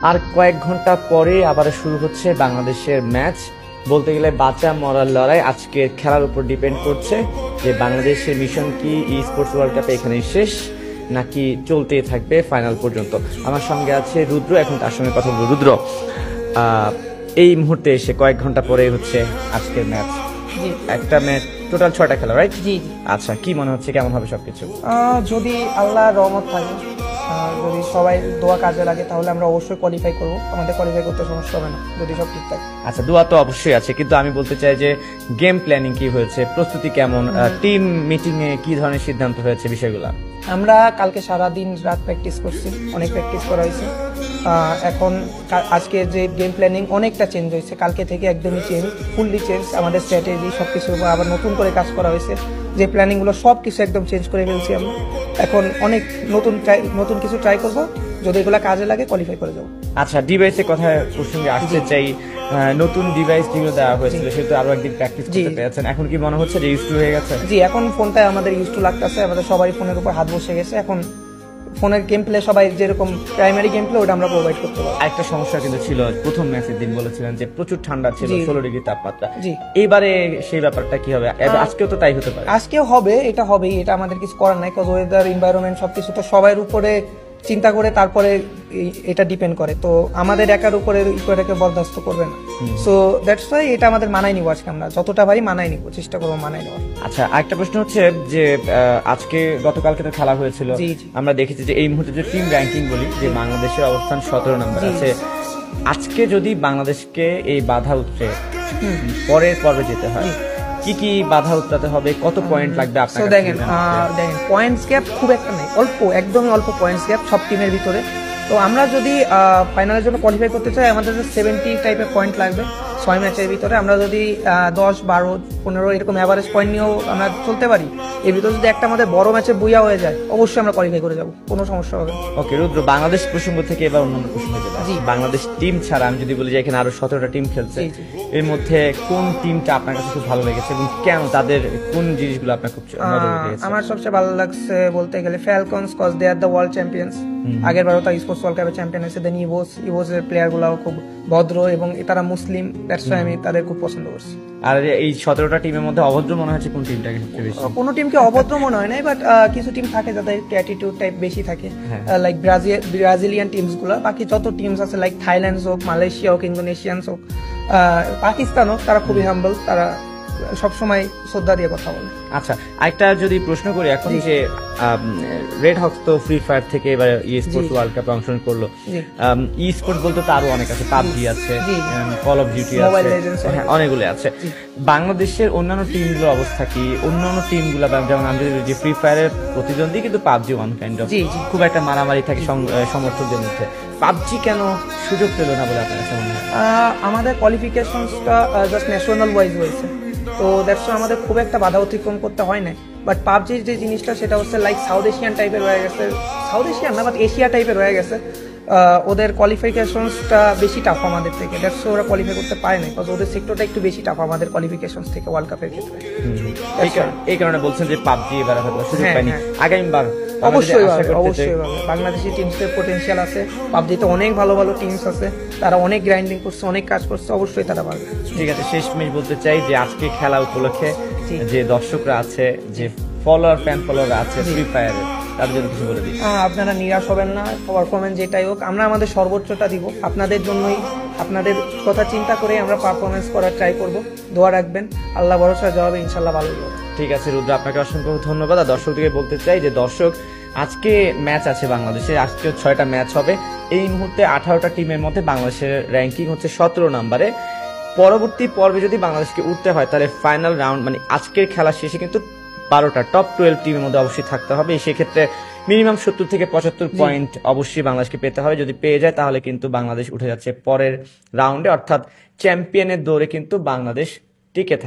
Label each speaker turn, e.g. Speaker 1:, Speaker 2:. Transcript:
Speaker 1: আর কয়েক ঘন্টা পরে আবার শুরু হচ্ছে বাংলাদেশের ম্যাচ। বলতে গেলে বাঁচা মরার লড়াই আজকের খেলার উপর ডিপেন্ড করছে যে বাংলাদেশের মিশন কি স্পোর্টস ওয়ার্ল্ড কাপে এখানেই শেষ নাকি চলতেই থাকবে ফাইনাল পর্যন্ত। আমার সঙ্গে আছে রুদ্র, এখন তার সঙ্গে কথা বলবো। রুদ্র, এই মুহূর্তে এসে কয়েক ঘন্টা পরে হচ্ছে আজকের ম্যাচ। একটা ম্যাচ টোটাল 6টা খেলা, রাইট?
Speaker 2: জি।
Speaker 1: আচ্ছা, কি মনে হচ্ছে, কেমন হবে সবকিছু?
Speaker 2: যদি আল্লাহর রহমত থাকে, যদি সবাই দোয়া কাজে লাগে, তাহলে আমরা অবশ্যই কোয়ালিফাই করব। আমাদের কোয়ালিফাই করতে সমস্যা হবে না যদি সব ঠিক থাকে।
Speaker 1: আচ্ছা, দোয়া তো অবশ্যই আছে, কিন্তু আমি বলতে চাই যে গেম প্ল্যানিং কি হয়েছে, প্রস্তুতি কেমন, টিম মিটিং এ কি ধরনের সিদ্ধান্ত হয়েছে, বিষয়গুলো?
Speaker 2: আমরা কালকে সারা দিন রাত প্র্যাকটিস করছি, অনেক প্র্যাকটিস করা হয়েছে। এখন আজকে যে গেম প্ল্যানিং অনেকটা চেঞ্জ হয়েছে, কালকে থেকে একদমই চেঞ্জ, ফুললি চেঞ্জ। আমাদের স্ট্র্যাটেজি সবকিছুর উপর আবার নতুন করে কাজ করা হয়েছে। যে প্ল্যানিংগুলো সব কিছু একদম চেঞ্জ করে ফেলছি আমরা। এখন অনেক নতুন কিছু ট্রাই করবো, যদি এগুলো কাজে লাগে কোয়ালিফাই করে যাবো।
Speaker 1: আচ্ছা, ডিভাইসের কথা প্রসঙ্গে আসতে চাই। নতুন ডিভাইস যেগুলো দেওয়া হয়েছিল সেটা আরো একদিন প্র্যাকটিস করতে পেরেছেন, এখন কি মনে হচ্ছে যে ইউজ টু হয়ে গেছে?
Speaker 2: জি, এখন ফোনটা আমাদের ইউজ টু লাগতেছে, আমাদের সবাই ফোনের উপর হাত বসে গেছে। এখন ফোনের গেম প্লে সবাই যেরকম প্রাইমারি গেম প্লে ওটা আমরা প্রোভাইড করতে পারবো।
Speaker 1: আরেকটা সমস্যা কিন্তু ছিল, প্রথম ম্যাচের দিন বলেছিলেন যে প্রচুর ঠান্ডা ছিল, 16 ডিগ্রি তাপমাত্রা।
Speaker 2: জি,
Speaker 1: এইবারে সেই ব্যাপারটা কি হবে? আজকেও তো তাই হতে পারে?
Speaker 2: আজকেও হবে, এটা হবেই, এটা আমাদের কিছু করার নাই, কজ ওয়েদার এনভায়রনমেন্ট সবকিছু তো সবার উপরে চিন্তা করে তারপরে এটা ডিপেন্ড করে। তো আমাদের একার উপরে এটাকে বরদাস্ত করবে না। সো দ্যাটস ওয়াই এটা আমাদের মানায় নিব, আজকে আমরা যতটা পারি মানায় নিব, চেষ্টা করবো মানায় নেওয়ার।
Speaker 1: আচ্ছা, আরেকটা প্রশ্ন হচ্ছে যে আজকে গতকালকে তো খেলা হয়েছিল, আমরা দেখেছি যে এই মুহূর্তে যে টিম র্যাঙ্কিং বলি, যে বাংলাদেশের অবস্থান 17 নম্বর আছে। আজকে যদি বাংলাদেশকে এই বাধা উঠে পরের পর্বে যেতে হয়, কি কি বাধা উঠতে হবে, কত পয়েন্ট লাগবে আপনার কাছে?
Speaker 2: দেখেন পয়েন্টস গ্যাপ খুব একটা নেই, অল্প, একদমই অল্প পয়েন্টস গ্যাপ সব টিমের ভিতরে। তো আমরা যদি ফাইনালের জন্য কোয়ালিফাই করতে চাই, আমাদের 70 টাইপের পয়েন্ট লাগবে 6 ম্যাচের ভিতরে। আমরা যদি 10, 12, 15 এরকম অ্যাভারেজ পয়েন্ট নিয়েও আমরা চলতে পারি, এর ভিতরে যদি একটা আমাদের বড় ম্যাচে বুইয়া হয়ে যায়, অবশ্যই আমরা কোয়ালিফাই করে যাবো, কোনো সমস্যা হবে না।
Speaker 1: ওকে রুদ্র, বাংলাদেশ প্রসঙ্গ থেকে এবার অন্যান্য প্রসঙ্গে যেতে আসি। বাংলাদেশ টিম ছাড়া আমি যদি বলি যে এখানে আরো 17টা টিম খেলছে, এর মধ্যে কোন টিমটা আপনার কাছে খুব ভালো লেগেছে এবং কেন, তাদের কোন জিনিসগুলো আপনার খুব নজরে লেগেছে?
Speaker 2: আমার সবচেয়ে ভালো লাগছে বলতে গেলে Falcons, cause they are the world champions. আগের বারও তারা স্পোর্টস ওয়ার্ল্ড কাপের চ্যাম্পিয়ন হয়েছে। দেন ইভোসের প্লেয়ার গুলাও খুব ভদ্র এবং তারা মুসলিম, দ্যাটস ওয়াই আমি তাদের খুব পছন্দ করছি।
Speaker 1: আর এই 17টা টিমের মধ্যে অভদ্র মনে হচ্ছে কোন টিমটাকে সবচেয়ে বেশি?
Speaker 2: কোনো টিমকে অভদ্র মনে হয় নাই, বাট কিছু টিম থাকে যাদের অ্যাটিটিউড টাইপ বেশি থাকে, লাইক ব্রাজিলিয়ান টিমস গুলো। বাকি যত টিমস আছে, লাইক থাইল্যান্ড হোক, মালয়েশিয়া হোক, ইন্দোনেশিয়ানস হোক, পাকিস্তান হোক, তারা খুবই হাম্বল, তারা সবসময় শ্রদ্ধা দিয়ে কথা বলে।
Speaker 1: আচ্ছা, আরেকটা যদি প্রশ্ন করি, এখন যে রেড হকস তো ফ্রি ফায়ার থেকে এবার স্পোর্টস ওয়ার্ল্ড কাপে অংশগ্রহণ করলো। স্পোর্টস বলতে তো আরো অনেক আছে, পাবজি আছে, কল অফ ডিউটি আছে, অনেকগুলো আছে। বাংলাদেশের অন্যান্য টিমগুলোর অবস্থা কি? অন্যান্য টিমগুলো যেমন আমি যে ফ্রি ফায়ারের প্রতিদ্বন্দ্বী, কিন্তু পাবজি ওয়ান কাইন্ড অফ, খুব একটা মারামারি থাকে সমর্থকদের মধ্যে। পাবজি কেন সুযোগ পেল না বলে আপনার কাছে মনে হয়?
Speaker 2: আমাদের কোয়ালিফিকেশনসটা জাস্ট ন্যাশনাল ওয়াইজ হয়েছে, তো দ্যাটস আমাদের খুব একটা বাধা অতিক্রম করতে হয় না। বাট পাবজির যে জিনিসটা সেটা হচ্ছে লাইক সাউথ এশিয়ান টাইপের হয়ে গেছে, সাউথ এশিয়ান না বাট এশিয়া টাইপের হয়ে গেছে। ওদের কোয়ালিফিকেশনসটা বেশি টাফ আমাদের থেকে, দ্যাটস ওরা কোয়ালিফাই করতে পারে না, বিকজ ওদের সেক্টরটা একটু বেশি টাফ আমাদের কোয়ালিফিকেশনস থেকে ওয়ার্ল্ড কাপের ক্ষেত্রে।
Speaker 1: এই কারণে বলছেন যে পাবজি এবার হয়তো সুযোগ পায়নি, আগামীবার
Speaker 2: অবশ্যই বাংলাদেশি টিমসের পটেনশিয়াল আছে, পাবজিতে অনেক ভালো ভালো টিমস আছে, তারা অনেক গ্রাইন্ডিং করছে, অনেক কাজ করছে, অবশ্যই তারা পারবে।
Speaker 1: ঠিক আছে, শেষমেশ বলতে চাই যে আজকে খেলা উপলক্ষে যে দর্শকরা আছে, যে ফ্যান ফলোয়ার আছে ফ্রি ফায়ারের, তাদের জন্য কিছু বলে দিই।
Speaker 2: আপনারা নিরাশ হবেন না, পারফরমেন্স যেটাই হোক আমরা আমাদের সর্বোচ্চটা দিব, আপনাদের জন্যই, আপনাদের কথা চিন্তা করে আমরা পারফরমেন্স করার ট্রাই করব। দোয়া রাখবেন, আল্লাহ ভরসা জবাবে ইনশাল্লাহ ভালো হবে।
Speaker 1: ঠিক আছে রুদ্র, আপনাকে অসংখ্য ধন্যবাদ। আর দর্শকদেরকে বলতে চাই যে দর্শক, আজকে ম্যাচ আছে বাংলাদেশে, আজকে 6টা ম্যাচ হবে। এই মুহূর্তে 18টা টিমের মধ্যে বাংলাদেশের র্যাঙ্কিং হচ্ছে 17 নম্বরে। পরবর্তী পর্বে যদি বাংলাদেশকে উঠতে হয়, তাহলে ফাইনাল রাউন্ড মানে আজকের খেলা শেষে কিন্তু 12টা টপ 12 টিমের মধ্যে অবশ্যই থাকতে হবে। সেক্ষেত্রে মিনিমাম 70 থেকে 75 পয়েন্ট অবশ্যই বাংলাদেশকে পেতে হবে। যদি পেয়ে যায় তাহলে কিন্তু বাংলাদেশ উঠে যাচ্ছে পরের রাউন্ডে, অর্থাৎ চ্যাম্পিয়নের দৌড়ে কিন্তু বাংলাদেশ টিকে থাকে।